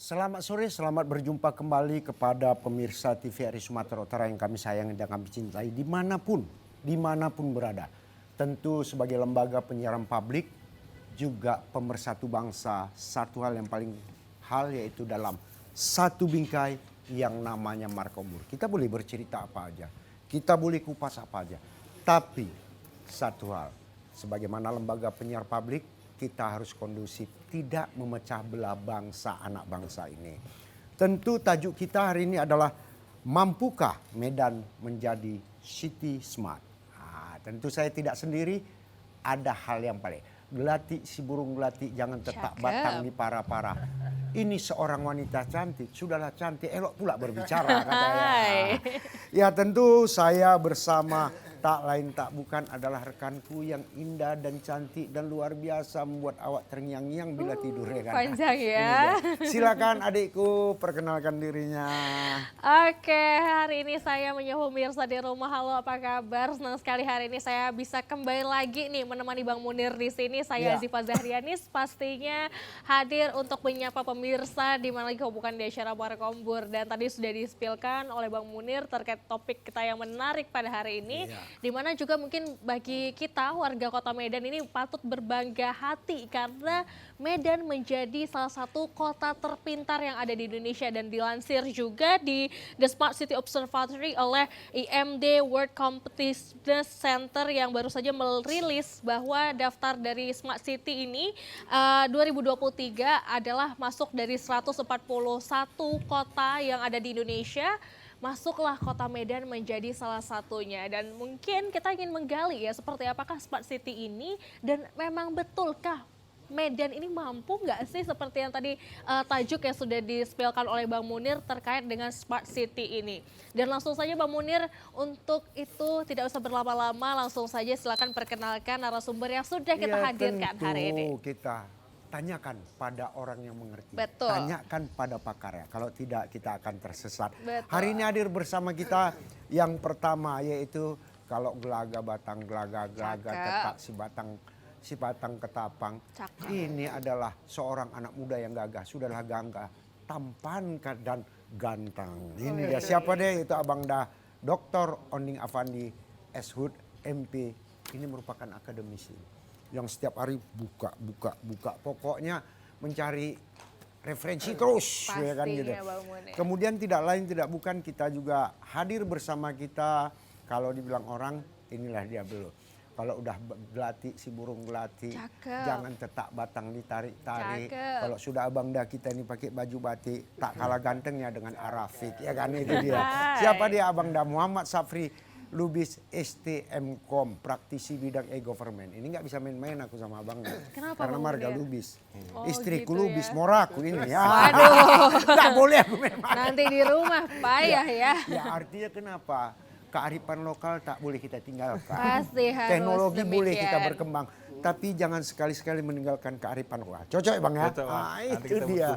Selamat sore, selamat berjumpa kembali kepada pemirsa TVRI Sumatera Utara yang kami sayangi dan kami cintai dimanapun berada. Tentu sebagai lembaga penyiaran publik, juga pemersatu bangsa, satu hal yang paling yaitu dalam satu bingkai yang namanya Markobar. Kita boleh bercerita apa aja, kita boleh kupas apa aja. Tapi satu hal, sebagaimana lembaga penyiar publik, kita harus kondusif, tidak memecah belah bangsa anak bangsa ini. Tentu tajuk kita hari ini adalah mampukah Medan menjadi city smart. Tentu saya tidak sendiri, ada hal yang paling. Gelati si burung gelati jangan tetap batang di para-para. Ini seorang wanita cantik, sudahlah cantik, elok pula berbicara katanya. Ya tentu saya bersama tak lain tak bukan adalah rekanku yang indah dan cantik dan luar biasa membuat awak terngiang-ngiang bila tidur ya kan. Panjang ya. Silakan adikku perkenalkan dirinya. Oke, hari ini saya menyapa pemirsa di rumah. Halo, apa kabar? Senang sekali hari ini saya bisa kembali lagi nih menemani Bang Munir di sini. Saya Ziva Zahrianis pastinya hadir untuk menyapa pemirsa di mana lagi bukan di acara Markobar, dan tadi sudah dispilkan oleh Bang Munir terkait topik kita yang menarik pada hari ini. Di mana juga mungkin bagi kita warga Kota Medan ini patut berbangga hati karena Medan menjadi salah satu kota terpintar yang ada di Indonesia, dan dilansir juga di The Smart City Observatory oleh IMD World Competitiveness Center yang baru saja merilis bahwa daftar dari Smart City ini 2023 adalah masuk dari 141 kota yang ada di Indonesia. Masuklah Kota Medan menjadi salah satunya, dan mungkin kita ingin menggali ya seperti apakah Smart City ini, dan memang betulkah Medan ini mampu nggak sih seperti yang tadi tajuk yang sudah dispilkan oleh Bang Munir terkait dengan Smart City ini. Dan langsung saja Bang Munir, untuk itu tidak usah berlama-lama, langsung saja silakan perkenalkan narasumber yang sudah kita hadirkan hari ini. Kita tanyakan pada orang yang mengerti. Betul. Tanyakan pada pakar ya. Kalau tidak kita akan tersesat. Betul. Hari ini hadir bersama kita yang pertama yaitu kalau gelaga batang gelaga tetak si batang ketapang. Cakep. Ini adalah seorang anak muda yang gagah, sudahlah gagah, tampan dan ganteng. Ini dia siapa deh, itu Abang dah Dr. Onding Afandi Eshud MP. Ini merupakan akademisi yang setiap hari buka. Pokoknya mencari referensi terus. Pastinya, ya kan gitu. Kemudian tidak lain tidak bukan kita juga hadir bersama kita. Kalau dibilang orang, inilah dia dulu. Kalau udah gelati si burung gelati, jangan tetap batang ditarik-tarik. Kalau sudah abang dah kita ini pakai baju batik, tak kalah gantengnya dengan Arafik. Ya kan itu dia. Siapa dia abang dah? Muhammad Safri Lubis STMkom, praktisi bidang e-government. Ini nggak bisa main-main aku sama abang. Kenapa? Karena marga Lubis. Istriku gitu Lubis, ya. Moraku ini ya. Waduh. Nggak boleh aku main-main. Nanti di rumah payah ya. Ya artinya kenapa? Kearifan lokal tak boleh kita tinggalkan. Pasti harus teknologi demikian. boleh kita berkembang. Tapi jangan sekali-sekali meninggalkan kearifan lokal. Cocok ya Bang ya? Betul, Bang. Itu dia.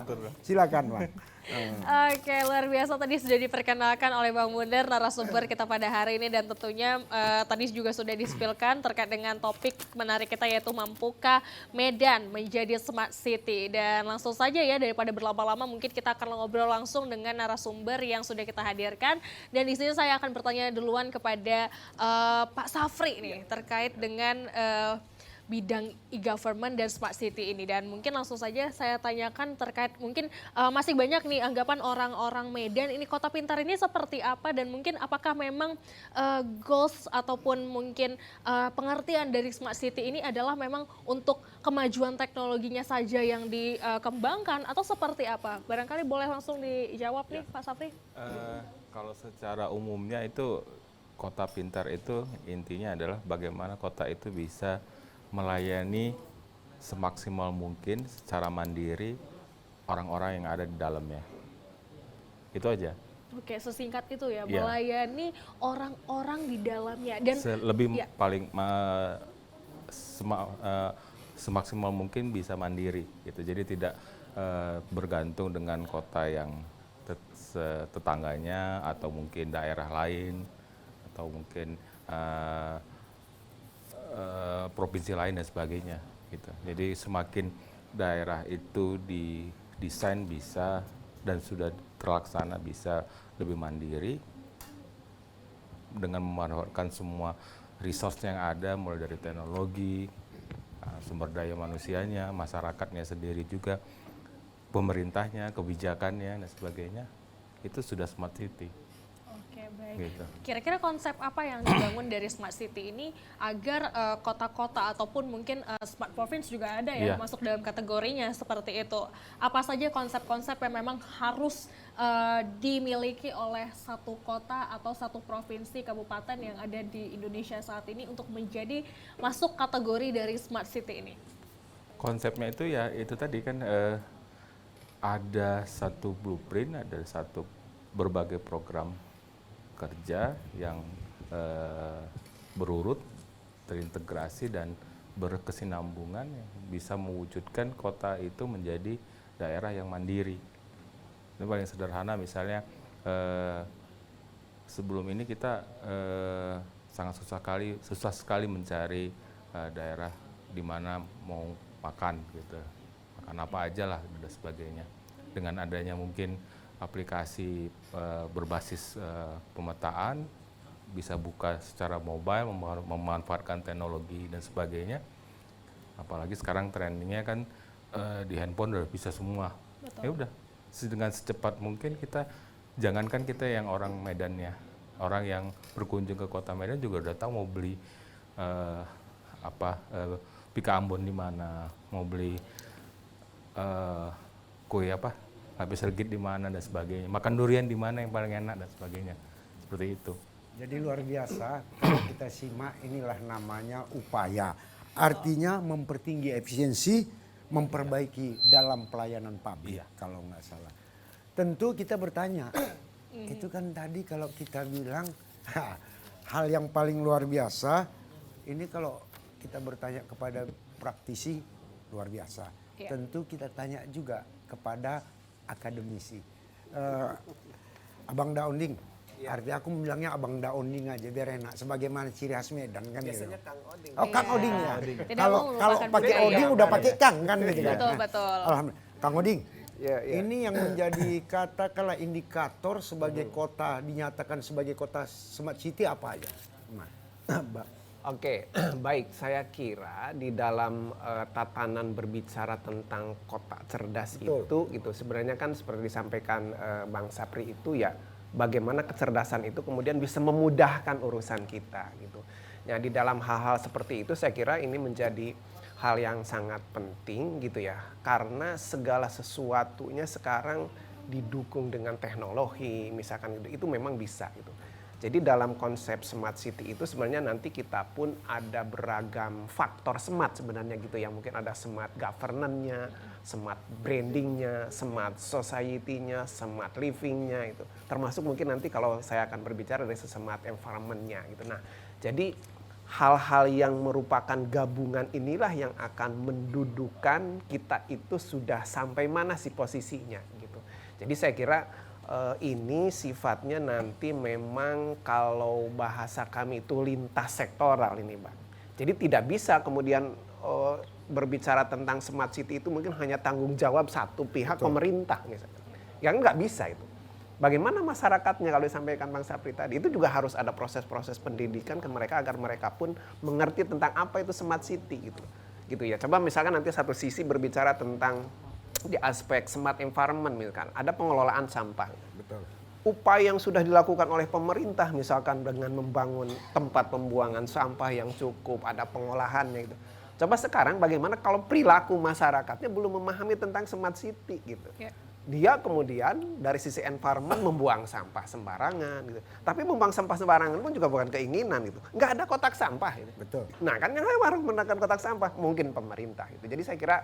Silakan Bang. Oke, luar biasa tadi sudah diperkenalkan oleh Bang Munir narasumber kita pada hari ini, dan tentunya tadi juga sudah dispilkan terkait dengan topik menarik kita yaitu mampukah Medan menjadi Smart City. Dan langsung saja ya, daripada berlama-lama mungkin kita akan ngobrol langsung dengan narasumber yang sudah kita hadirkan. Dan di sini saya akan bertanya duluan kepada Pak Safri nih terkait dengan bidang e-government dan smart city ini, dan mungkin langsung saja saya tanyakan terkait mungkin masih banyak nih anggapan orang-orang Medan ini kota pintar ini seperti apa, dan mungkin apakah memang goals ataupun mungkin pengertian dari smart city ini adalah memang untuk kemajuan teknologinya saja yang dikembangkan atau seperti apa? Barangkali boleh langsung dijawab nih Pak Safri. Kalau secara umumnya itu kota pintar itu intinya adalah bagaimana kota itu bisa melayani semaksimal mungkin secara mandiri orang-orang yang ada di dalamnya. Itu aja. Oke, sesingkat itu ya, melayani orang-orang di dalamnya. Dan paling semaksimal mungkin bisa mandiri gitu. Jadi tidak bergantung dengan kota yang tetangganya atau mungkin daerah lain atau mungkin provinsi lain dan sebagainya gitu. Jadi semakin daerah itu didesain bisa dan sudah terlaksana bisa lebih mandiri dengan memanfaatkan semua resource yang ada, mulai dari teknologi, sumber daya manusianya, masyarakatnya sendiri juga, pemerintahnya, kebijakannya dan sebagainya, itu sudah smart city. Oke, baik. Gitu. Kira-kira konsep apa yang dibangun dari Smart City ini agar kota-kota ataupun mungkin Smart Province juga ada ya, Iya. masuk dalam kategorinya seperti itu. Apa saja konsep-konsep yang memang harus dimiliki oleh satu kota atau satu provinsi kabupaten yang ada di Indonesia saat ini untuk menjadi masuk kategori dari Smart City ini? Konsepnya itu ya itu tadi kan ada satu blueprint, ada satu berbagai program kerja yang berurut, terintegrasi dan berkesinambungan yang bisa mewujudkan kota itu menjadi daerah yang mandiri. Ini paling sederhana misalnya sebelum ini kita sangat susah sekali mencari daerah di mana mau makan gitu, makan apa aja lah dan sebagainya. Dengan adanya mungkin aplikasi berbasis pemetaan, bisa buka secara mobile, memanfaatkan teknologi dan sebagainya. Apalagi sekarang trendingnya kan di handphone udah bisa semua. Betul. Ya udah, dengan secepat mungkin kita, jangankan kita yang orang Medan ya, orang yang berkunjung ke kota Medan juga udah tahu mau beli pika Ambon di mana, mau beli kue apa, habis regit di mana dan sebagainya, makan durian di mana yang paling enak dan sebagainya, seperti itu. Jadi luar biasa kalau kita simak, inilah namanya upaya. Artinya mempertinggi efisiensi, memperbaiki dalam pelayanan publik kalau nggak salah. Tentu kita bertanya, itu kan tadi kalau kita bilang hal yang paling luar biasa, ini kalau kita bertanya kepada praktisi luar biasa. Tentu kita tanya juga kepada akademisi. Abang Daonding, artinya aku bilangnya Abang Daonding aja biar enak, sebagaimana ciri khas Medan kan. Biasanya gitu. Kang Oding. Oh, Kang Oding ya. Tidak Kalau melupakan pakai budaya. Oding udah pakai Kang kan gitu kan. Betul, betul. Alhamdulillah. Kang Oding, Ya, ya. ini yang menjadi katakanlah indikator sebagai kota, dinyatakan sebagai kota Smart City apa aja? Mbak. Oke, baik. Saya kira di dalam tatanan berbicara tentang kota cerdas Betul. itu sebenarnya kan seperti disampaikan Bang Sapri itu ya, bagaimana kecerdasan itu kemudian bisa memudahkan urusan kita gitu. Ya, di dalam hal-hal seperti itu saya kira ini menjadi hal yang sangat penting gitu ya, karena segala sesuatunya sekarang didukung dengan teknologi misalkan gitu, itu memang bisa gitu. Jadi dalam konsep smart city itu sebenarnya nanti kita pun ada beragam faktor smart sebenarnya gitu ya. Mungkin ada smart governance-nya, smart branding-nya, smart society-nya, smart living-nya itu. Termasuk mungkin nanti kalau saya akan berbicara dari smart environment-nya gitu. Nah, jadi hal-hal yang merupakan gabungan inilah yang akan mendudukan kita itu sudah sampai mana sih posisinya gitu. Jadi saya kira ini sifatnya nanti memang kalau bahasa kami itu lintas sektoral ini Bang. Jadi tidak bisa kemudian berbicara tentang smart city itu mungkin hanya tanggung jawab satu pihak pemerintah misalnya. Ya nggak bisa itu. Bagaimana masyarakatnya kalau disampaikan Bang Sapri tadi, itu juga harus ada proses-proses pendidikan ke mereka agar mereka pun mengerti tentang apa itu smart city gitu. Gitu ya. Coba misalkan nanti satu sisi berbicara tentang di aspek smart environment misalkan, ada pengelolaan sampah. Betul. Upaya yang sudah dilakukan oleh pemerintah misalkan dengan membangun tempat pembuangan sampah yang cukup, ada pengolahannya gitu. Coba sekarang bagaimana kalau perilaku masyarakatnya belum memahami tentang smart city gitu. Ya. Dia kemudian dari sisi environment membuang sampah sembarangan gitu. Tapi membuang sampah sembarangan pun juga bukan keinginan gitu. Nggak ada kotak sampah gitu. Betul. Nah kan yang harus menggunakan kotak sampah mungkin pemerintah gitu. Jadi saya kira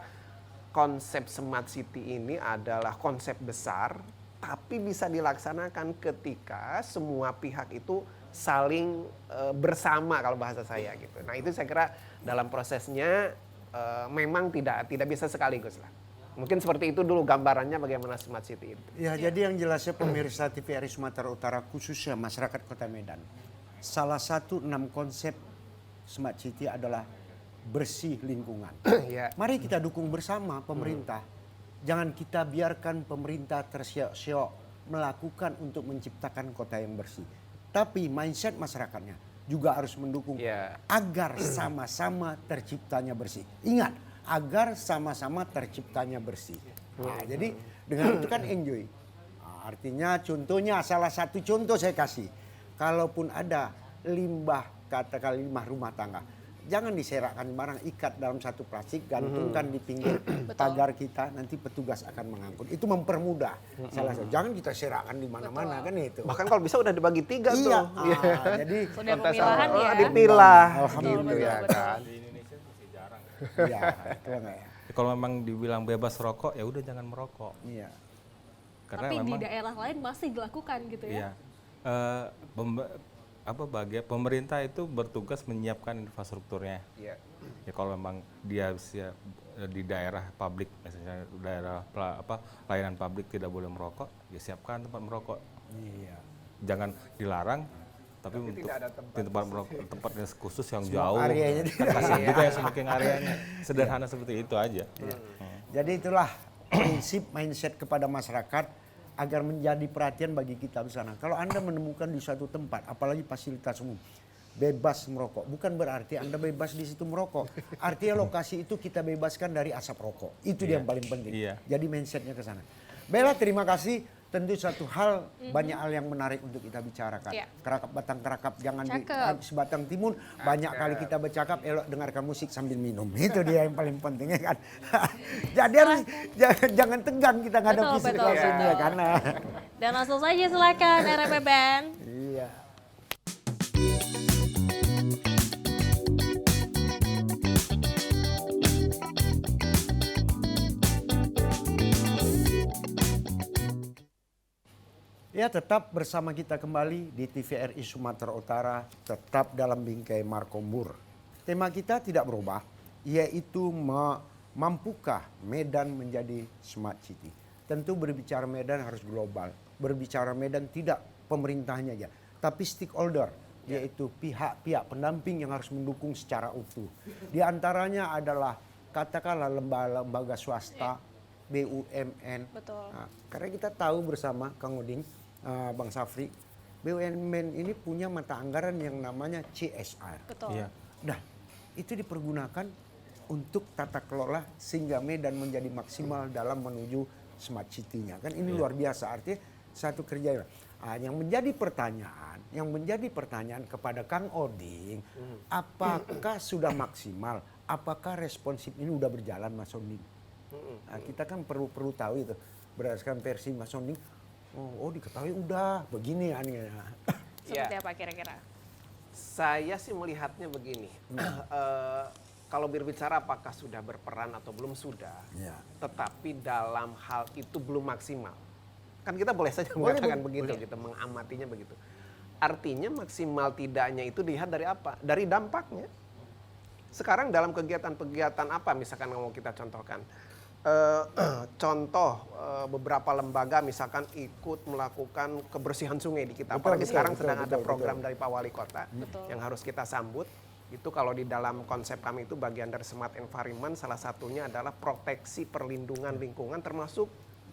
konsep smart city ini adalah konsep besar, tapi bisa dilaksanakan ketika semua pihak itu saling bersama kalau bahasa saya gitu. Nah itu saya kira dalam prosesnya memang tidak bisa sekaligus lah. Mungkin seperti itu dulu gambarannya bagaimana smart city itu. Ya, jadi yang jelasnya pemirsa TVRI Sumatera Utara khususnya masyarakat Kota Medan. Salah satu 6 konsep smart city adalah bersih lingkungan. Ya. Mari kita dukung bersama pemerintah Jangan kita biarkan pemerintah tersiok-siok melakukan untuk menciptakan kota yang bersih. Tapi mindset masyarakatnya juga harus mendukung agar sama-sama terciptanya bersih. Ingat, agar sama-sama terciptanya bersih. Nah, jadi dengan itu kan enjoy. Nah, artinya contohnya, salah satu contoh saya kasih. Kalaupun ada limbah, katakan limbah rumah tangga, jangan diserakkan barang, ikat dalam satu plastik, gantungkan di pinggir pagar kita, nanti petugas akan mengangkut. Itu mempermudah. Salah satu. Jangan kita serakkan di mana-mana kan itu. Bahkan kalau bisa udah dibagi 3 tuh. Jadi Sudah pemilahan ya. Dipilah. Alhamdulillah. Gitu ya kan. Di Indonesia masih jarang. Iya, itu enggak ya. Kalau memang dibilang bebas rokok, ya udah jangan merokok. Iya. Karena Tapi memang di daerah lain masih dilakukan gitu ya. iya, pemerintah itu bertugas menyiapkan infrastrukturnya. Iya. Ya kalau memang dia di daerah publik, misalnya daerah layanan publik tidak boleh merokok, ya siapkan tempat merokok. Iya. Jangan dilarang, tapi untuk tidak ada tempat merokok, tempatnya khusus yang Semua jauh. areanya. Kan kasihan juga ya semakin areanya. Sederhana seperti itu aja. Jadi itulah prinsip mindset kepada masyarakat agar menjadi perhatian bagi kita di sana. Kalau Anda menemukan di suatu tempat, apalagi fasilitas umum, bebas merokok, bukan berarti Anda bebas di situ merokok. Artinya lokasi itu kita bebaskan dari asap rokok. Itu dia yang paling penting. Iya. Jadi mindsetnya ke sana. Bella, terima kasih. Tentu satu hal, banyak hal yang menarik untuk kita bicarakan. Iya. Kerakap batang kerakap, jangan Cakep. sebatang timun. Banyak kali kita bercakap, elok dengarkan musik sambil minum. Itu dia yang paling penting ya kan. Jadi harus jangan tegang kita ngadep Betul, situasi ini ya betul. karena. Dan langsung saja silakan RMB Band. Iya. Ya, tetap bersama kita kembali di TVRI Sumatera Utara, tetap dalam bingkai Markombur. Tema kita tidak berubah, yaitu mampukah Medan menjadi smart city. Tentu berbicara Medan harus global. Berbicara Medan tidak pemerintahnya aja, tapi stakeholder, yaitu pihak-pihak pendamping yang harus mendukung secara utuh. Di antaranya adalah katakanlah lembaga swasta, BUMN. Betul. Nah, karena kita tahu bersama Kang Uding, Bang Safri, BUMN ini punya mata anggaran yang namanya CSR. Betul. Iya. Nah, itu dipergunakan untuk tata kelola sehingga Medan menjadi maksimal dalam menuju smart city-nya. Kan ini luar biasa, artinya satu kerja. Yang menjadi pertanyaan kepada Kang Oding, apakah sudah maksimal? Apakah responsif ini udah berjalan, Mas Oding? Nah, kita kan perlu tahu itu berdasarkan versi Mas Oding. Oh diketahui udah begini anehnya. Seperti apa kira-kira? Saya sih melihatnya begini. Kalau berbicara apakah sudah berperan atau belum sudah, tetapi dalam hal itu belum maksimal. Kan kita boleh saja mengatakan begitu, gitu, mengamatinya begitu. Artinya maksimal tidaknya itu dilihat dari apa? Dari dampaknya. Sekarang dalam kegiatan-kegiatan apa misalkan mau kita contohkan? Contoh beberapa lembaga misalkan ikut melakukan kebersihan sungai di kita. Apalagi sekarang sedang ada program dari Pak Wali Kota yang harus kita sambut. Itu kalau di dalam konsep kami itu bagian dari smart environment, salah satunya adalah proteksi perlindungan lingkungan termasuk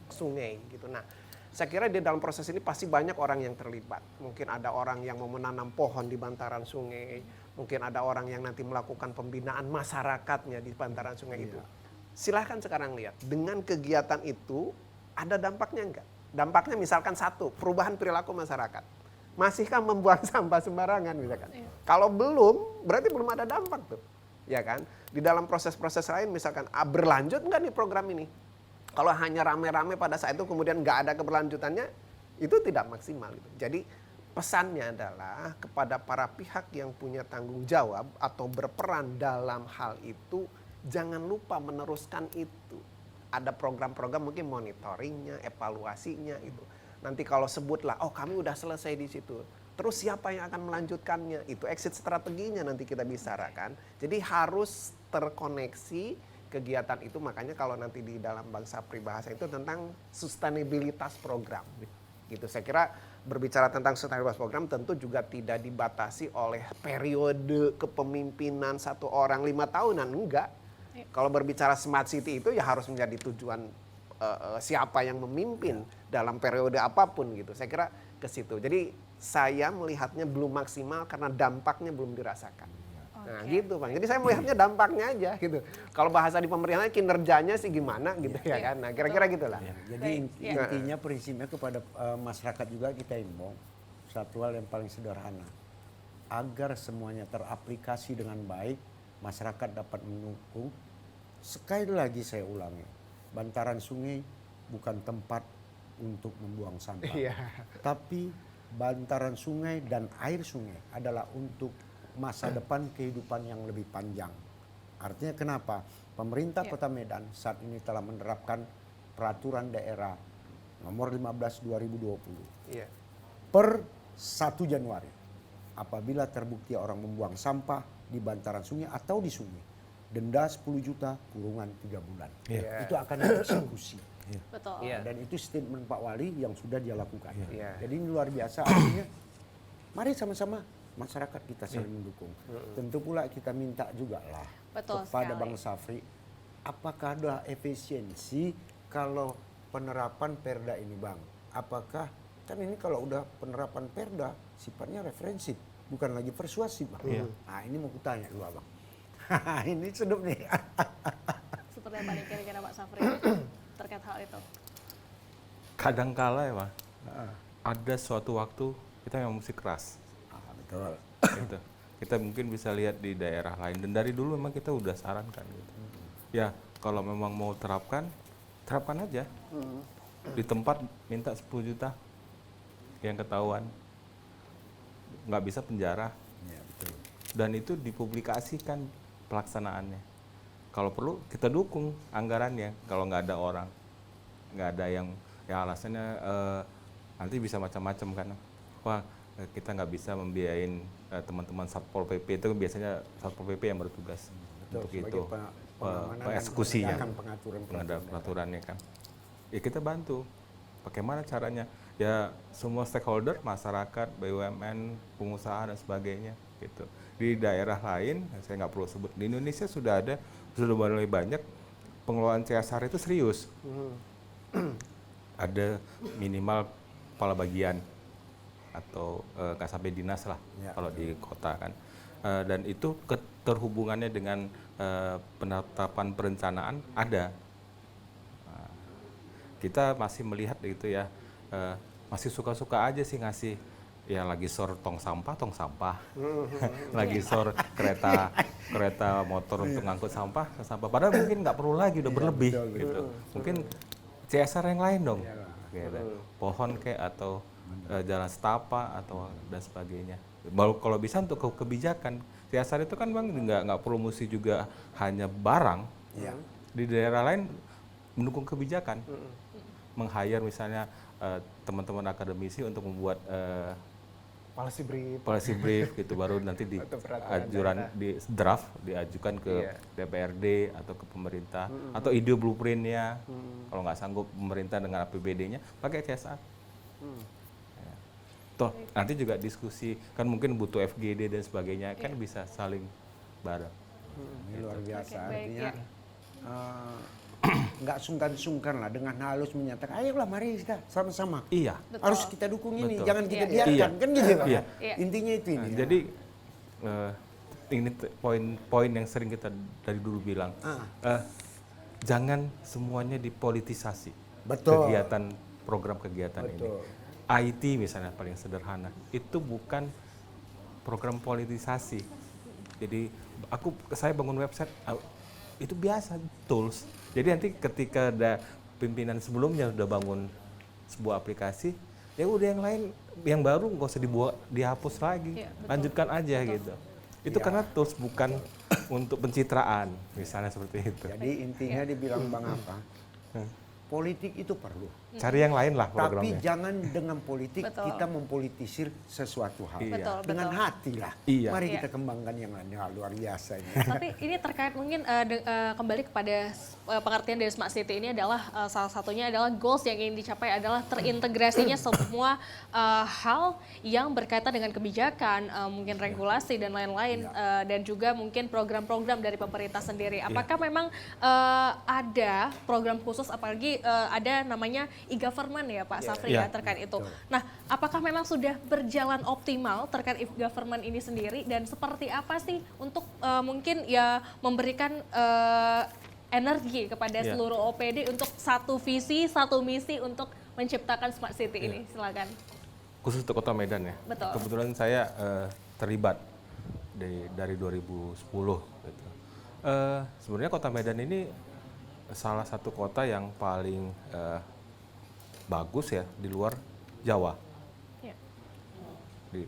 sungai gitu. Nah, saya kira di dalam proses ini pasti banyak orang yang terlibat. Mungkin ada orang yang mau menanam pohon di bantaran sungai, mungkin ada orang yang nanti melakukan pembinaan masyarakatnya di bantaran sungai itu. Silahkan sekarang lihat, dengan kegiatan itu ada dampaknya enggak? Dampaknya misalkan satu, perubahan perilaku masyarakat. Masihkah membuang sampah sembarangan misalkan? Kalau belum, berarti belum ada dampak tuh. Ya kan? Di dalam proses-proses lain misalkan, berlanjut enggak nih program ini? Kalau hanya rame-rame pada saat itu kemudian enggak ada keberlanjutannya, itu tidak maksimal. Gitu. Jadi pesannya adalah kepada para pihak yang punya tanggung jawab atau berperan dalam hal itu, jangan lupa meneruskan itu. Ada program-program mungkin monitoringnya, evaluasinya itu. Nanti kalau sebutlah, oh kami udah selesai di situ. Terus siapa yang akan melanjutkannya? Itu exit strateginya nanti kita bicarakan. Jadi harus terkoneksi kegiatan itu. Makanya kalau nanti di dalam bangsa peribahasa itu tentang sustainabilitas program. Gitu. Saya kira berbicara tentang sustainabilitas program tentu juga tidak dibatasi oleh periode kepemimpinan satu orang 5 tahunan. Enggak. Kalau berbicara smart city itu ya harus menjadi tujuan siapa yang memimpin dalam periode apapun gitu. Saya kira ke situ. Jadi saya melihatnya belum maksimal karena dampaknya belum dirasakan. Nah gitu Bang, jadi saya melihatnya dampaknya aja gitu. Kalau bahasa di pemerintahan kinerjanya sih gimana gitu ya kan. Nah kira-kira gitulah. Jadi intinya prinsipnya kepada masyarakat juga kita imbau satu hal yang paling sederhana, agar semuanya teraplikasi dengan baik, masyarakat dapat mendukung. Sekali lagi saya ulangi, bantaran sungai bukan tempat untuk membuang sampah, tapi bantaran sungai dan air sungai adalah untuk masa depan kehidupan yang lebih panjang. Artinya kenapa? Pemerintah Kota Medan saat ini telah menerapkan peraturan daerah nomor 15 2020. Per 1 Januari apabila terbukti orang membuang sampah di bantaran sungai atau di sungai, denda 10 juta, kurungan 3 bulan. Itu akan dieksekusi. Betul. Dan itu statement Pak Wali yang sudah dia lakukan. Jadi ini luar biasa. Artinya mari sama-sama masyarakat kita saling mendukung. Tentu pula kita minta juga lah kepada Bang Safri, apakah ada efisiensi kalau penerapan Perda ini Bang? Apakah, kan ini kalau udah penerapan Perda sifatnya referensif, bukan lagi persuasif Bang. Nah ini mau kutanya dulu Bang. Ini sedap nih. Seperti apa nih kira-kira Pak Safri terkait hal itu? Kadangkala ya Pak, ada suatu waktu kita memang mesti keras. Betul. Gitu. Kita mungkin bisa lihat di daerah lain dan dari dulu memang kita udah sarankan gitu. Ya kalau memang mau terapkan aja. Di tempat minta 10 juta yang ketahuan, nggak bisa penjara. Dan itu dipublikasikan pelaksanaannya. Kalau perlu kita dukung anggarannya. Kalau nggak ada orang, nggak ada yang alasannya nanti bisa macam-macam kan. Wah kita nggak bisa membiayain teman-teman Satpol PP, itu biasanya Satpol PP yang bertugas untuk itu eksekusinya, peraturannya kan. Ya kita bantu. Bagaimana caranya? Ya semua stakeholder, masyarakat, BUMN, pengusaha dan sebagainya gitu. Di daerah lain, saya nggak perlu sebut, di Indonesia sudah mulai banyak pengelolaan CSR itu serius. Ada minimal kepala bagian atau nggak sampai dinas lah kalau di kota kan, dan itu keterhubungannya dengan penetapan perencanaan ada. Kita masih melihat gitu ya, masih suka-suka aja sih ngasih ya lagi sor tong sampah, lagi sor kereta motor untuk ngangkut sampah, padahal mungkin nggak perlu lagi, udah berlebih gitu. Mungkin CSR yang lain dong, gitu. Pohon kayak atau jalan setapak atau dan sebagainya. Kalau bisa untuk kebijakan CSR itu kan Bang nggak perlu mesti juga hanya barang. Di daerah lain mendukung kebijakan, meng-hire misalnya teman-teman akademisi untuk membuat policy brief gitu, baru nanti di draft diajukan ke DPRD atau ke pemerintah, atau ide blueprintnya. Kalau nggak sanggup pemerintah dengan APBD-nya pakai CSR. Toh nanti juga diskusi kan, mungkin butuh FGD dan sebagainya, kan bisa saling bareng. Ini luar biasa. Artinya nggak sungkan-sungkan lah dengan halus menyatakan, ayolah mari kita sama-sama. Iya. Harus kita dukung ini, jangan kita Iya. biarkan, kan gitu Pak. Iya. Intinya itu ini. Jadi ini poin yang sering kita dari dulu bilang, jangan semuanya dipolitisasi. Betul. Kegiatan program kegiatan ini. IT misalnya paling sederhana, itu bukan program politisasi. Jadi saya bangun website, itu biasa tools. Jadi nanti ketika ada pimpinan sebelumnya udah bangun sebuah aplikasi, ya udah yang lain, yang baru nggak usah dihapus lagi, lanjutkan aja gitu. Itu karena tools, bukan untuk pencitraan, misalnya seperti itu. Jadi intinya dibilang Bang apa? Politik itu perlu. Cari yang lain lah Tapi programnya. jangan dengan politik kita mempolitisir sesuatu hal. Dengan Betul. hati lah. Mari kita kembangkan yang lain. Luar biasa ini. Tapi ini terkait mungkin kembali kepada pengertian dari Smart City ini adalah salah satunya adalah goals yang ingin dicapai adalah terintegrasinya semua hal yang berkaitan dengan kebijakan, mungkin regulasi dan lain-lain, dan juga mungkin program-program dari pemerintah sendiri. Apakah memang ada program khusus, apalagi ada namanya e-government ya Pak Safri Iya. ya terkait itu. Nah, apakah memang sudah berjalan optimal terkait e-government ini sendiri dan seperti apa sih untuk mungkin ya memberikan energi kepada Iya. seluruh OPD untuk satu visi, satu misi untuk menciptakan smart city ini? Silakan. Khusus untuk Kota Medan ya. Betul. Kebetulan saya terlibat dari 2010 gitu. Sebenarnya Kota Medan ini salah satu kota yang paling bagus ya di luar Jawa. Ya.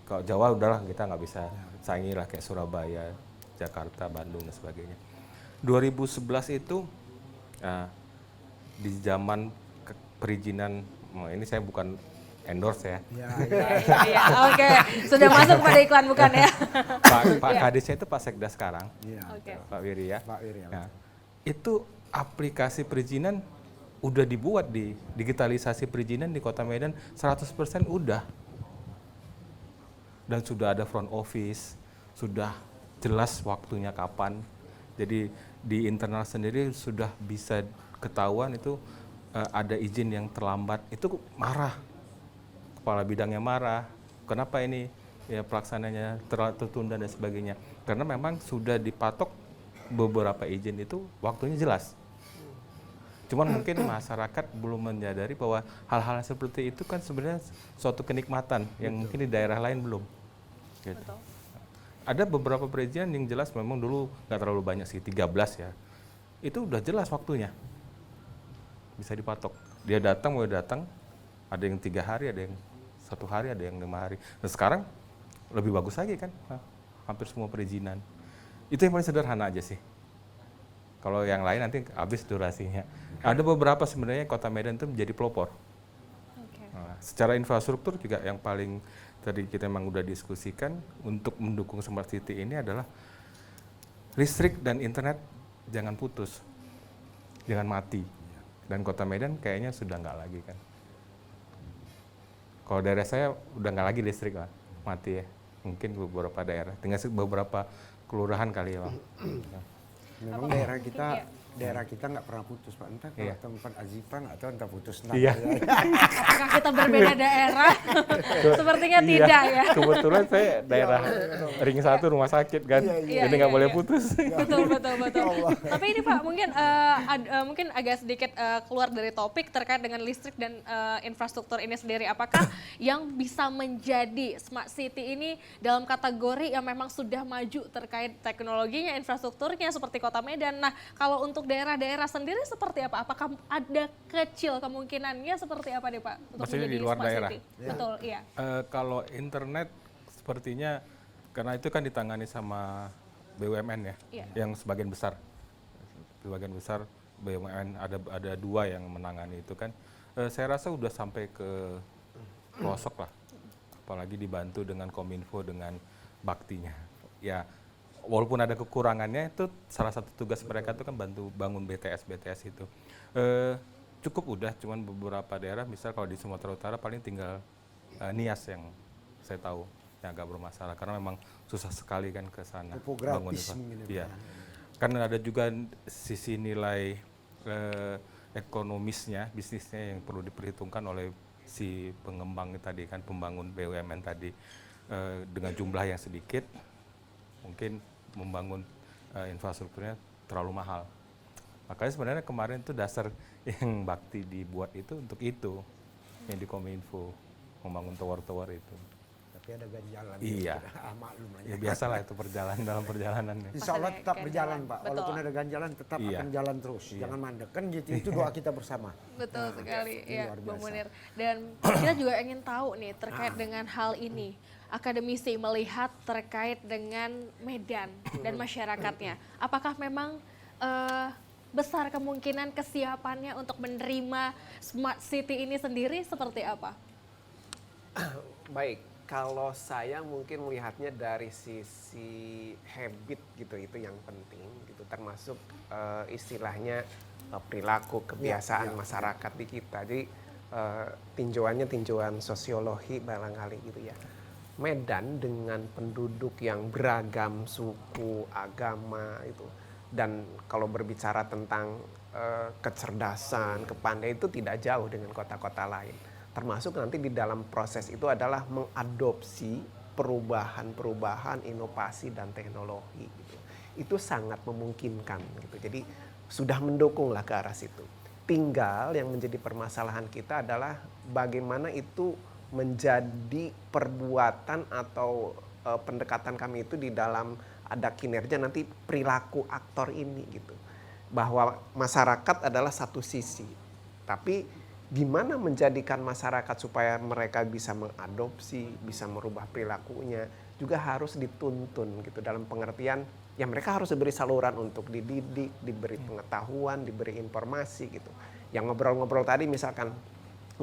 Kalau Jawa udahlah kita nggak bisa saingi lah kayak Surabaya, Jakarta, Bandung dan sebagainya. 2011 itu di zaman perizinan, ini saya bukan endorse ya. Iya, oke. Sudah masuk pada iklan bukan ya? Pak Kadisnya itu Pak Sekda sekarang, Iya. Oke. Pak Wiri ya. Pak Wiri, ya. Nah, itu aplikasi perizinan udah dibuat di digitalisasi perizinan di Kota Medan 100% udah. Dan sudah ada front office, sudah jelas waktunya kapan. Jadi di internal sendiri sudah bisa ketahuan itu ada izin yang terlambat, itu marah. Kepala bidangnya marah, kenapa ini ya pelaksananya tertunda dan sebagainya. Karena memang sudah dipatok beberapa izin itu waktunya jelas. Cuman mungkin masyarakat belum menyadari bahwa hal-hal seperti itu kan sebenarnya suatu kenikmatan yang mungkin di daerah lain belum. Gitu. Betul. Ada beberapa perizinan yang jelas memang dulu nggak terlalu banyak sih, 13 ya. Itu udah jelas waktunya. Bisa dipatok. Dia datang, mau datang, ada yang 3 hari, ada yang 1 hari, ada yang 5 hari. Nah sekarang lebih bagus lagi kan, hampir semua perizinan. Itu yang paling sederhana aja sih. Kalau yang lain nanti habis durasinya. Ada beberapa sebenarnya Kota Medan itu menjadi pelopor. Oke. Nah, secara infrastruktur juga yang paling tadi kita memang udah diskusikan untuk mendukung smart city ini adalah listrik dan internet jangan putus, jangan mati. Dan Kota Medan kayaknya sudah nggak lagi kan. Kalau daerah saya udah nggak lagi listrik lah, mati ya. Mungkin beberapa daerah, tinggal beberapa kelurahan kali ya Bang. Memang daerah kita nggak pernah putus Pak. Entah kalau Iya. tempat Azifan atau entah putus. Entah Iya. Apakah kita berbeda daerah? Sepertinya Iya, tidak ya. kebetulan saya daerah Ring 1 rumah sakit kan, Iya, jadi nggak iya, boleh iya. putus. Betul. Tapi ini Pak mungkin mungkin agak sedikit keluar dari topik terkait dengan listrik dan infrastruktur ini sendiri. Apakah yang bisa menjadi smart city ini dalam kategori yang memang sudah maju terkait teknologinya, infrastrukturnya seperti Kota Medan. Nah, kalau untuk daerah-daerah sendiri seperti apa? Apakah ada kecil kemungkinannya seperti apa nih Pak untuk Maksudnya di menjadi luar smart daerah? city? Betul, iya. Kalau internet sepertinya karena itu kan ditangani sama BUMN ya, Iya. yang sebagian besar BUMN ada 2 yang menangani itu kan. Saya rasa udah sampai ke pelosok lah, apalagi dibantu dengan Kominfo dengan baktinya. Ya, walaupun ada kekurangannya itu salah satu tugas mereka itu kan bantu bangun BTS itu. Cukup udah, cuman beberapa daerah, misal kalau di Sumatera Utara paling tinggal Nias yang saya tahu yang agak bermasalah karena memang susah sekali kan ke sana. Topografis bangun mungkin ya, Iya. Pak. Karena ada juga sisi nilai ekonomisnya, bisnisnya yang perlu diperhitungkan oleh si pengembang tadi kan, pembangun BUMN tadi. Dengan jumlah yang sedikit, mungkin membangun infrastrukturnya terlalu mahal. Makanya sebenarnya kemarin tuh dasar yang bakti dibuat itu untuk itu, yang di Kominfo, membangun tower-tower itu. Tapi ada ganjalan. Iya. Maklum lah Ya biasalah itu dalam perjalanannya. Insya Allah Pasti tetap ada berjalan ganjalan. Pak. Betul. Walaupun ada ganjalan tetap Iya. akan jalan terus. Jangan mandek kan gitu. Itu doa kita bersama. Betul sekali ini ya luar Bang biasa. Munir. Dan kita juga ingin tahu nih terkait dengan hal ini. Akademisi melihat terkait dengan Medan dan masyarakatnya. Apakah memang besar kemungkinan kesiapannya untuk menerima smart city ini sendiri seperti apa? Baik, kalau saya mungkin melihatnya dari sisi habit gitu, itu yang penting gitu, termasuk istilahnya perilaku kebiasaan masyarakat di kita. Jadi tinjauannya tinjauan sosiologi barangkali gitu ya. Medan dengan penduduk yang beragam suku, agama itu Dan kalau berbicara tentang kecerdasan, kepandaian itu tidak jauh dengan kota-kota lain. Termasuk nanti di dalam proses itu adalah mengadopsi perubahan-perubahan, inovasi dan teknologi gitu. Itu sangat memungkinkan gitu. Jadi sudah mendukunglah ke arah situ. Tinggal yang menjadi permasalahan kita adalah bagaimana itu menjadi perbuatan atau pendekatan kami itu di dalam ada kinerja nanti perilaku aktor ini gitu. Bahwa masyarakat adalah satu sisi. Tapi gimana menjadikan masyarakat supaya mereka bisa mengadopsi, bisa merubah perilakunya, juga harus dituntun gitu dalam pengertian ya mereka harus diberi saluran untuk dididik, diberi pengetahuan, diberi informasi gitu. Yang ngobrol-ngobrol tadi misalkan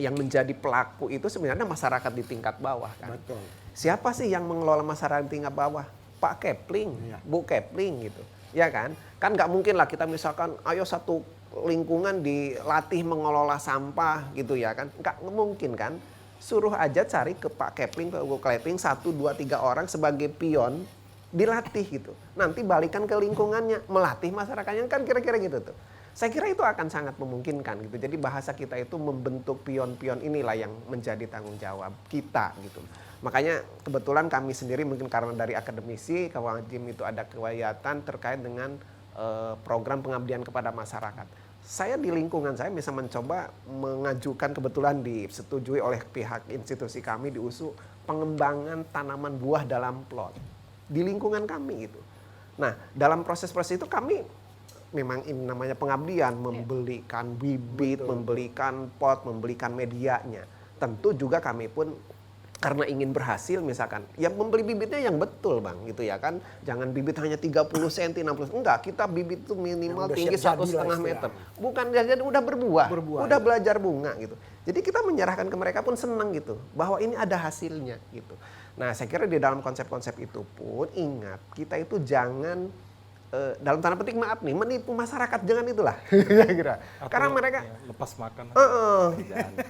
yang menjadi pelaku itu sebenarnya masyarakat di tingkat bawah kan. Betul. Siapa sih yang mengelola masyarakat di tingkat bawah? Pak Kepling, Bu Kepling gitu. Ya kan? Kan nggak mungkin lah kita misalkan ayo satu lingkungan dilatih mengelola sampah gitu ya kan. Nggak mungkin kan. Suruh aja cari ke Pak Kepling, Pak Bu Kepling 1, 2, 3 orang sebagai pion dilatih gitu. Nanti balikan ke lingkungannya, melatih masyarakatnya kan kira-kira gitu tuh. Saya kira itu akan sangat memungkinkan gitu. Jadi bahasa kita itu membentuk pion-pion inilah yang menjadi tanggung jawab kita gitu. Makanya kebetulan kami sendiri mungkin karena dari akademisi, Kawajim itu ada kegiatan terkait dengan program pengabdian kepada masyarakat. Saya di lingkungan saya bisa mencoba mengajukan kebetulan disetujui oleh pihak institusi kami di USU pengembangan tanaman buah dalam plot di lingkungan kami itu. Nah, dalam proses-proses itu kami memang ini namanya pengabdian, membelikan bibit, membelikan pot, membelikan medianya. Tentu juga kami pun karena ingin berhasil misalkan, ya membeli bibitnya yang betul Bang gitu ya kan. Jangan bibit hanya 30 cm, 60 enggak, kita bibit itu minimal tinggi 1,5 meter. Bukan jadi udah berbuah, udah belajar bunga gitu. Jadi kita menyerahkan ke mereka pun senang gitu, bahwa ini ada hasilnya gitu. Nah saya kira di dalam konsep-konsep itu pun ingat, kita itu jangan dalam tanda petik maaf nih menipu masyarakat, jangan itulah kira-kira karena mereka lepas makan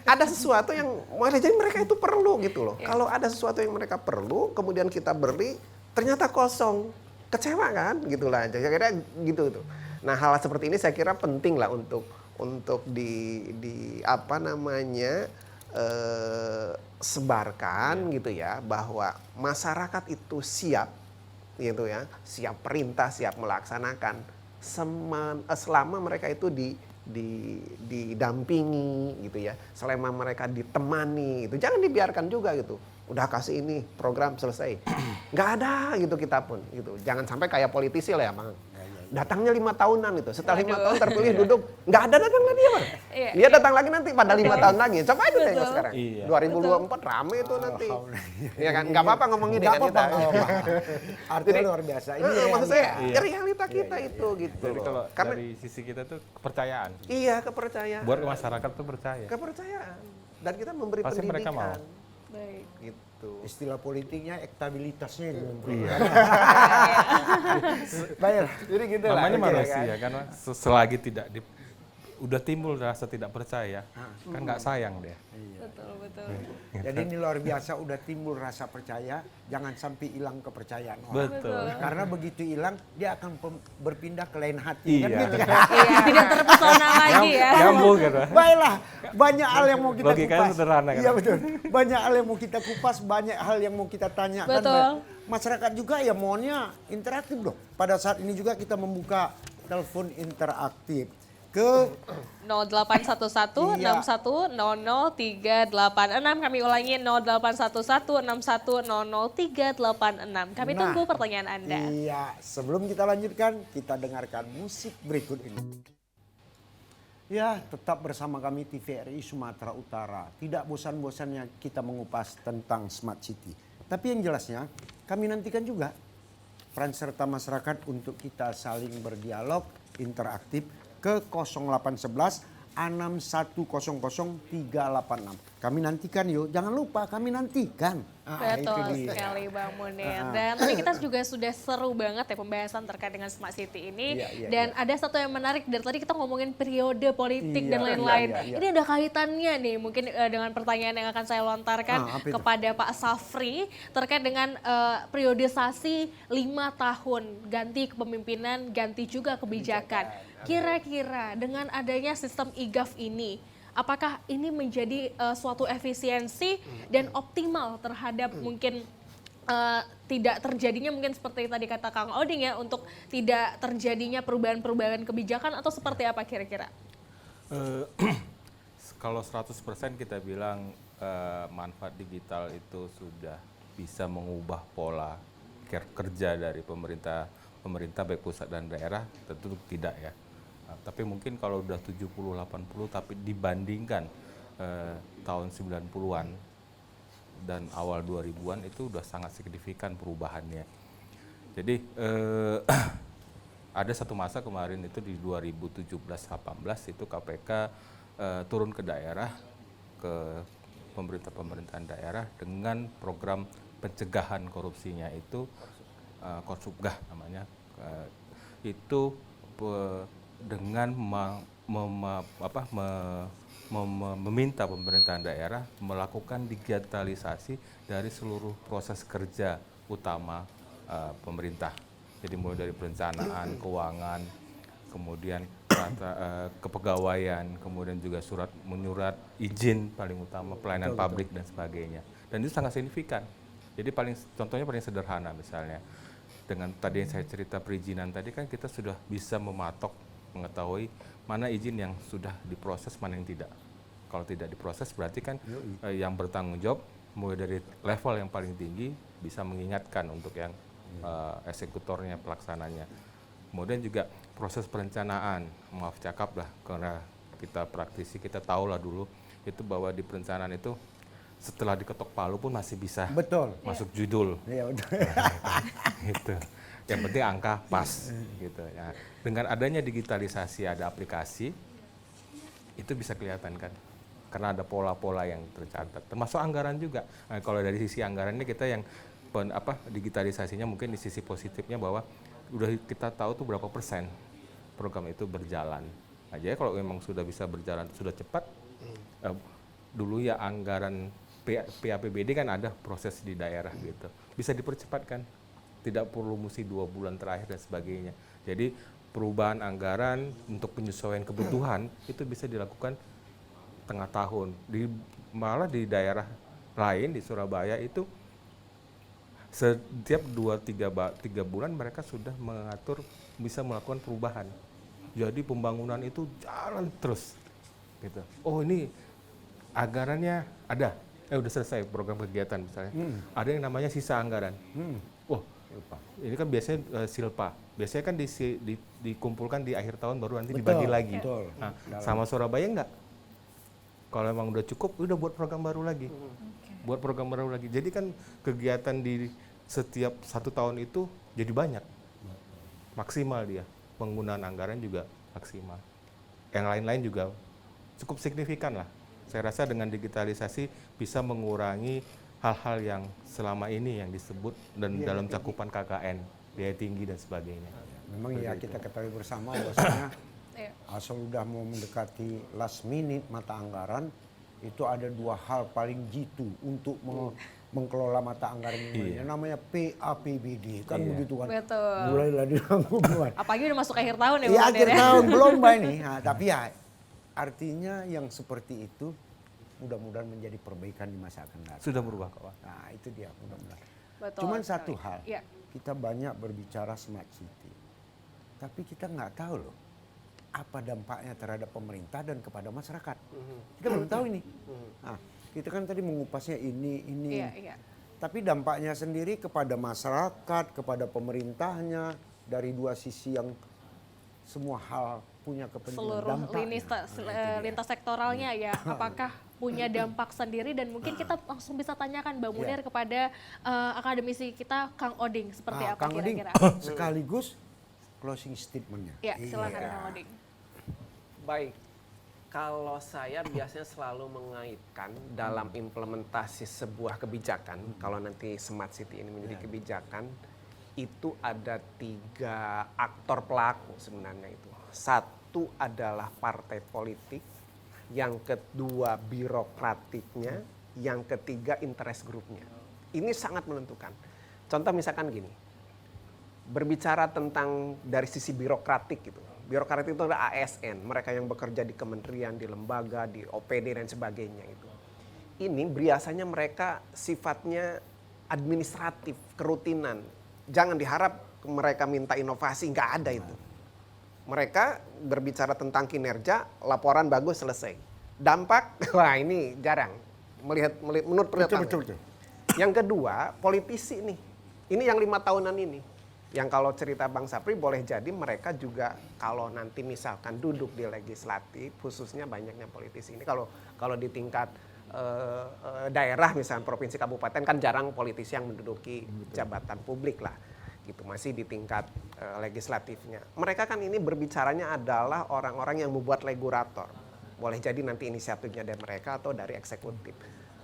ada sesuatu yang jadi mereka itu perlu gitu loh. Kalau ada sesuatu yang mereka perlu kemudian kita beri ternyata kosong, kecewa kan gitulah, saya kira gitu tuh. Nah hal seperti ini saya kira penting lah untuk di apa namanya sebarkan gitu ya, bahwa masyarakat itu siap gitu ya, siap perintah, siap melaksanakan selama mereka itu didampingi gitu ya, selama mereka ditemani itu, jangan dibiarkan juga gitu. Udah kasih ini program selesai, nggak ada gitu kita pun gitu. Jangan sampai kayak politisi lah ya Bang. Datangnya 5 tahunan itu, setelah 5 tahun terpilih duduk, nggak ada datang lagi ya Bang. Dia datang lagi nanti pada 5 tahun lagi. Coba aja tengok sekarang. 2024 rame itu nanti. Ya kan, nggak apa-apa ngomongin dengan kita. Artinya luar biasa. Ini maksud saya realita kita itu gitu. Jadi kalau dari sisi kita tuh kepercayaan. Iya, kepercayaan. Buat masyarakat tuh percaya. Kepercayaan. Dan kita memberi Pasti pendidikan. mereka mau. Baik. Gitu. Istilah politiknya elektabilitasnya itu. Baik. Jadi gitu lah. Namanya manusia kan, selagi tidak udah timbul rasa tidak percaya, kan nggak sayang dia. Betul. Jadi ini luar biasa, udah timbul rasa percaya, jangan sampai hilang kepercayaan orang. Betul. Karena begitu hilang, dia akan berpindah ke lain hati. Iya. Kan gitu kan? Iya, tidak terpesona lagi ya. Nyambung kan. Baiklah, banyak hal yang mau kita Logikanya kupas. sederhana kan? Iya betul. Banyak hal yang mau kita kupas, banyak hal yang mau kita tanyakan. Betul. Masyarakat juga ya maunya interaktif dong. Pada saat ini juga kita membuka telepon interaktif ke 0811 Iya. 61 00 386. Kami ulangi 0811 61 00 386. Kami tunggu pertanyaan Anda. Iya, sebelum kita lanjutkan, kita dengarkan musik berikut ini. Ya, tetap bersama kami TVRI Sumatera Utara. Tidak bosan-bosannya kita mengupas tentang Smart City. Tapi yang jelasnya, kami nantikan juga peran serta masyarakat untuk kita saling berdialog interaktif ke 0811 6100 386. kami nantikan yuk. Jangan lupa kami nantikan. Betul sekali Bang Munir. Dan tadi kita juga sudah seru banget ya pembahasan terkait dengan Smart City ini. Dan ada satu yang menarik dari tadi kita ngomongin periode politik dan lain-lain. Ini ada kaitannya nih mungkin dengan pertanyaan yang akan saya lontarkan kepada Pak Safri terkait dengan periodisasi 5 tahun ganti kepemimpinan, ganti juga kebijakan. Kira-kira dengan adanya sistem IGAF ini, apakah ini menjadi suatu efisiensi dan optimal terhadap mungkin tidak terjadinya mungkin seperti tadi kata Kang Oding ya, untuk tidak terjadinya perubahan-perubahan kebijakan atau seperti apa kira-kira? Kalau 100% kita bilang manfaat digital itu sudah bisa mengubah pola kerja dari pemerintah baik pusat dan daerah, tentu tidak ya. Tapi mungkin kalau udah 70-80 tapi dibandingkan tahun 90-an dan awal 2000-an itu udah sangat signifikan perubahannya. Jadi ada satu masa kemarin itu di 2017-18 itu KPK turun ke daerah, ke pemerintahan daerah dengan program pencegahan korupsinya itu Korsubgah namanya, itu dengan meminta pemerintahan daerah melakukan digitalisasi dari seluruh proses kerja utama pemerintah. Jadi mulai dari perencanaan, keuangan, kemudian kepegawaian, kemudian juga menyurat izin paling utama, pelayanan publik dan sebagainya. Dan itu sangat signifikan. Jadi contohnya paling sederhana misalnya, dengan tadi yang saya cerita perizinan tadi kan kita sudah bisa mengetahui mana izin yang sudah diproses, mana yang tidak. Kalau tidak diproses berarti kan yang bertanggung jawab mulai dari level yang paling tinggi bisa mengingatkan untuk yang eksekutornya, pelaksananya. Kemudian juga proses perencanaan, maaf cakap lah karena kita praktisi, kita tahu lah dulu itu bahwa di perencanaan itu setelah diketok palu pun masih bisa masuk judul. Iya betul. Gitu. Yang penting angka pas gitu ya. Dengan adanya digitalisasi, ada aplikasi, itu bisa kelihatan kan, karena ada pola-pola yang tercatat, termasuk anggaran juga. Nah, kalau dari sisi anggaran ini kita yang digitalisasinya mungkin di sisi positifnya bahwa udah kita tahu tuh berapa persen program itu berjalan. Nah, jadi kalau memang sudah bisa berjalan, sudah cepat, dulu ya anggaran PAPBD kan ada proses di daerah gitu, bisa dipercepat kan. Tidak perlu mesti 2 bulan terakhir dan sebagainya. Jadi perubahan anggaran untuk penyesuaian kebutuhan itu bisa dilakukan tengah tahun. Malah di daerah lain di Surabaya itu setiap 2-3 bulan mereka sudah bisa melakukan perubahan. Jadi pembangunan itu jalan terus. Gitu. Oh ini anggarannya ada, udah selesai program kegiatan misalnya. Ada yang namanya sisa anggaran. Ini kan biasanya silpa. Biasanya kan dikumpulkan di akhir tahun baru nanti dibagi lagi. Nah, sama Surabaya enggak. Kalau emang udah cukup, udah buat program baru lagi. Buat program baru lagi. Jadi kan kegiatan di setiap 1 tahun itu jadi banyak. Maksimal dia. Penggunaan anggaran juga maksimal. Yang lain-lain juga cukup signifikan lah. Saya rasa dengan digitalisasi bisa mengurangi hal-hal yang selama ini yang disebut dan dalam cakupan KKN, biaya tinggi dan sebagainya. Memang ya kita ketahui bersama bahwasanya asal udah mau mendekati last minute mata anggaran, itu ada 2 hal paling jitu untuk mengelola mata anggaran ini. Yang namanya PAPBD kan begitu kan. Betul. Mulailah dilakukan. Apalagi udah masuk akhir tahun ya. Iya akhir tahun belum Mbak ini. Nah, tapi ya artinya yang seperti itu mudah-mudahan menjadi perbaikan di masa akan datang. Sudah berubah kok. Nah itu dia mudah-mudahan. Betul. Cuman satu hal, ya. Kita banyak berbicara smart city, tapi kita nggak tahu loh apa dampaknya terhadap pemerintah dan kepada masyarakat. Kita belum tahu ini. Nah, kita kan tadi mengupasnya ini. Iya. Tapi dampaknya sendiri kepada masyarakat, kepada pemerintahnya dari 2 sisi yang semua hal punya kepentingan seluruh lintas sektoralnya ya, apakah punya dampak sendiri, dan mungkin kita langsung bisa tanyakan Bang Munir kepada akademisi kita Kang Oding seperti apa Kang kira-kira. Oding, sekaligus closing statementnya. Ya, silakan Kang Oding. Baik, Kalau saya biasanya selalu mengaitkan dalam implementasi sebuah kebijakan, kalau nanti Smart City ini menjadi kebijakan, itu ada 3 aktor pelaku sebenarnya itu. Satu adalah partai politik, yang kedua birokratiknya, yang ketiga interest groupnya. Ini sangat menentukan. Contoh misalkan gini, berbicara tentang dari sisi birokratik gitu. Birokratik itu adalah ASN, mereka yang bekerja di kementerian, di lembaga, di OPD dan sebagainya itu. Ini biasanya mereka sifatnya administratif, kerutinan. Jangan diharap mereka minta inovasi, nggak ada itu. Mereka berbicara tentang kinerja, laporan bagus, selesai. Dampak, wah ini jarang. Melihat menurut penelitian. Betul. Yang kedua, politisi nih. Ini yang 5 tahunan ini. Yang kalau cerita Bang Sapri boleh jadi mereka juga kalau nanti misalkan duduk di legislatif, khususnya banyaknya politisi ini. Kalau di tingkat daerah misalnya provinsi kabupaten kan jarang politisi yang menduduki jabatan publik lah. Gitu, masih di tingkat legislatifnya. Mereka kan ini berbicaranya adalah orang-orang yang membuat regulator. Boleh jadi nanti inisiatifnya dari mereka atau dari eksekutif.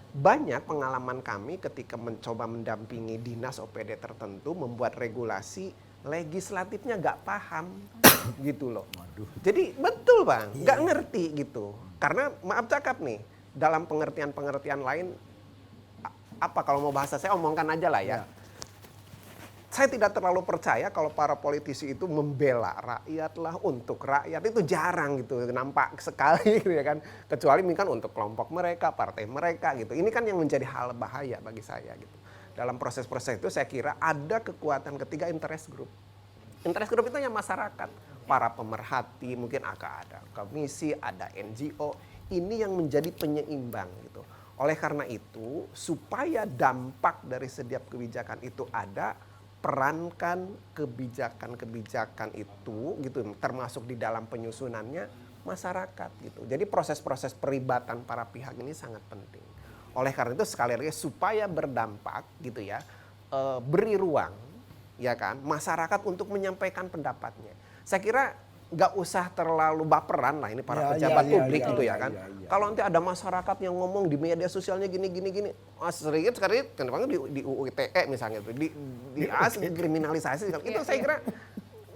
Banyak pengalaman kami ketika mencoba mendampingi dinas OPD tertentu membuat regulasi, legislatifnya nggak paham gitu loh. Jadi betul Bang, nggak ngerti gitu. Karena maaf cakap nih, dalam pengertian-pengertian lain, apa kalau mau bahasa saya omongkan aja lah ya. Saya tidak terlalu percaya kalau para politisi itu membela rakyat lah, untuk rakyat, itu jarang gitu, nampak sekali gitu ya kan. Kecuali mungkin untuk kelompok mereka, partai mereka gitu. Ini kan yang menjadi hal bahaya bagi saya gitu. Dalam proses-proses itu saya kira ada kekuatan ketiga, interest group. Interest group itu yang masyarakat, para pemerhati, mungkin akan ada komisi, ada NGO. Ini yang menjadi penyeimbang gitu. Oleh karena itu, supaya dampak dari setiap kebijakan itu ada, perankan kebijakan-kebijakan itu gitu, termasuk di dalam penyusunannya masyarakat gitu. Jadi proses-proses perlibatan para pihak ini sangat penting. Oleh karena itu sekali lagi supaya berdampak gitu ya, beri ruang ya kan masyarakat untuk menyampaikan pendapatnya. Saya kira nggak usah terlalu baperan lah ini para pejabat publik gitu ya kan. Kalau nanti ada masyarakat yang ngomong di media sosialnya gini, sedikit sekali kenapa di UU ITE misalnya itu dikriminalisasi. Itu saya kira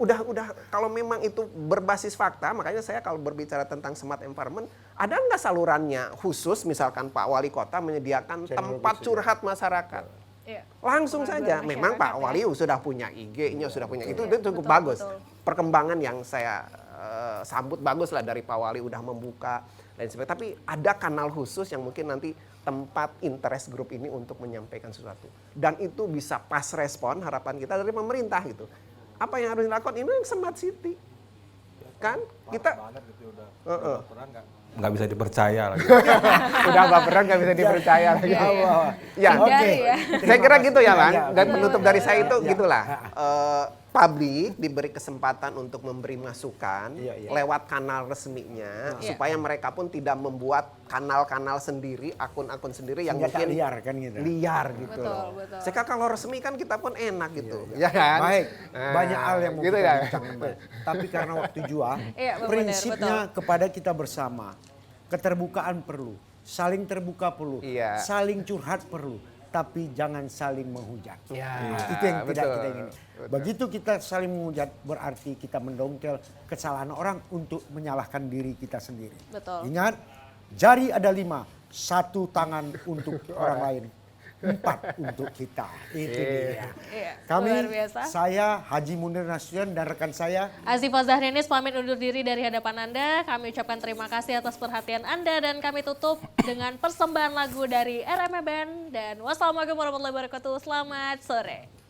udah kalau memang itu berbasis fakta, makanya saya kalau berbicara tentang smart environment, ada nggak salurannya khusus misalkan Pak Wali Kota menyediakan tempat curhat masyarakat. Langsung saja, memang Pak Wali sudah punya IG-nya, sudah punya itu cukup bagus. Perkembangan yang saya sambut bagus lah dari Pak Wali udah membuka dan sebagainya. Tapi ada kanal khusus yang mungkin nanti tempat interest group ini untuk menyampaikan sesuatu. Dan itu bisa pas respon harapan kita dari pemerintah gitu. Apa yang harus dilakukan ini yang smart city. Kan kita nggak bisa dipercaya lagi. Udah baperan nggak bisa dipercaya lagi. Ya, oke. Saya kira gitu ya Bang. Dan penutup dari saya itu gitulah. Publik diberi kesempatan untuk memberi masukan lewat kanal resminya supaya mereka pun tidak membuat kanal-kanal sendiri, akun-akun sendiri yang mungkin liar kan gitu. Liar gitu loh. Sekarang kalau resmi kan kita pun enak gitu. Ya kan? Baik, banyak hal yang mau gitu kita ya. bincangkan. Tapi karena waktu jua, Benar, prinsipnya kepada kita bersama, keterbukaan perlu, saling terbuka perlu, saling curhat perlu. Tapi jangan saling menghujat. Itu yang tidak kita ingin. Begitu kita saling menghujat berarti kita mendongkel kesalahan orang untuk menyalahkan diri kita sendiri. Betul. Ingat, jari ada 5, 1 tangan untuk orang lain, 4 untuk kita. Itu dia. Kami, luar biasa. saya Haji Munir Nasution dan rekan saya Azifah Zahrianis pamit undur diri dari hadapan Anda. Kami ucapkan terima kasih atas perhatian Anda dan kami tutup dengan persembahan lagu dari RME Band. Dan wassalamualaikum warahmatullahi wabarakatuh. Selamat sore.